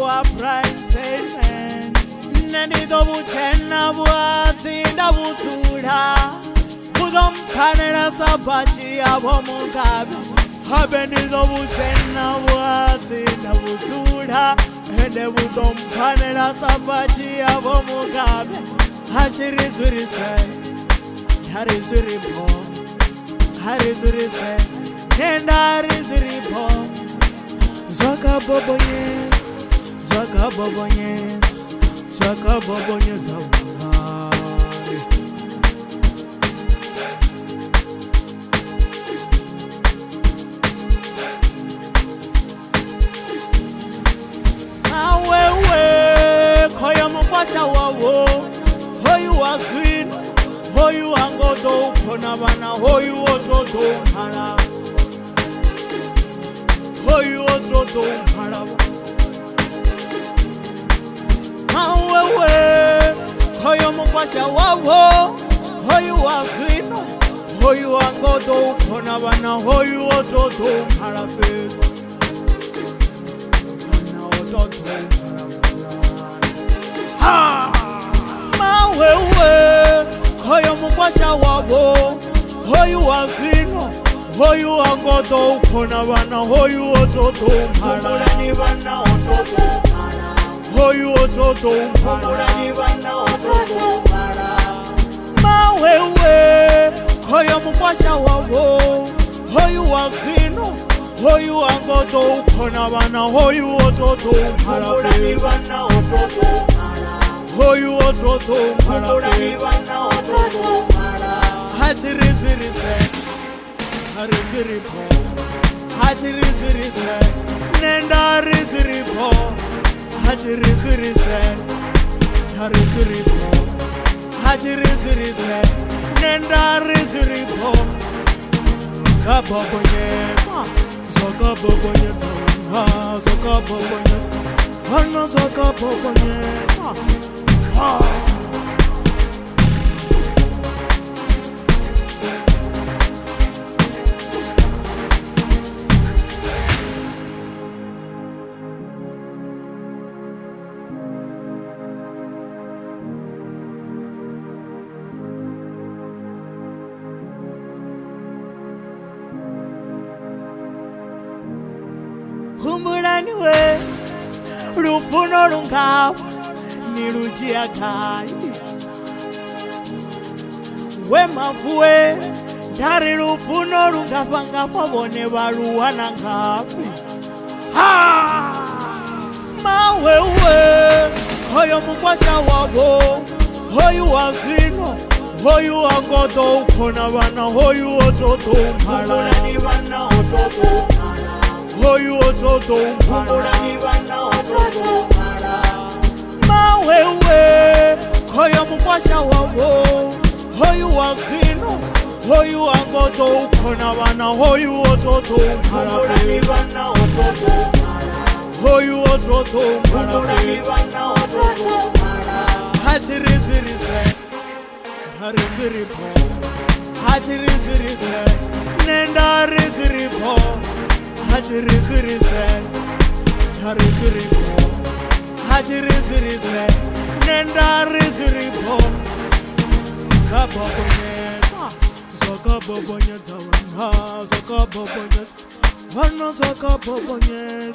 brighten Nani do buchena buazinda butura Budom panera sabachi abomugabi Habeni do buchena buazinda butura Ende budom panera sabachi abomugabi Hachiri zuri say Hari zuri po Hari zuri say Nenda hari zuri po Zaka bobonye Zaka bobonye Zaka bobonye zawari Awewe Koya mkwasha wawo Hoyu wazin Hoyu angodo Kona bana Hoyu ototo mara Hoyu ototo mara Awewe Hoyu mkwasha wawo Hoyu wazin Hoyu angodo Kona bana Hoyu ototo mara feza Kona ototo mara Mawewe Hoyu mkwasha wawo Hoyu wazino Hoyu angodo Kona bana Hoyu ototo mara Ni bana ototo mara Hoyu ototo mara Ni bana ototo mara Mawewe Hoyu mkwasha wawo Hoyu wazino Hoyu angodo Kona bana Hoyu ototo mara Ni bana ototo mara Hoyu ototo mara Ni bana ototo mara Hachiri ziri se Hari ziri po Hachiri ziri se Nenda hari ziri po Hachiri ziri se Hari ziri po Hachiri ziri se Nenda hari ziri po Zoka bobonye Zoka bobonye Zoka bobonye Hano zoka bobonye Humburaniwe Rufuno rungawa Nirujia kai Wemavuwe Dari rufuno rungapanga Pabone baruwana ngapi Mawewe Hoyo mkwasha wabo Hoyu wazino Hoyu angodo Kona bana Hoyu ototo mara Ni bana ototo mara Hoyu ototo mara Ni bana ototo mara Mawewe Hoyo mkwasha wawo Hoyu wazino Hoyu angodo Kona bana Hoyu ototo mara Ni bana ototo mara Hoyu ototo mara Ni bana ototo mara Hachiri ziri se Hari ziri po Hachiri ziri se Nenda hari ziri po Hachiri ziri se Hari ziri po Hachiri ziri se Nenda hari ziri po Zoka bobonye Zoka bobonye Zoka bobonye Hano zoka bobonye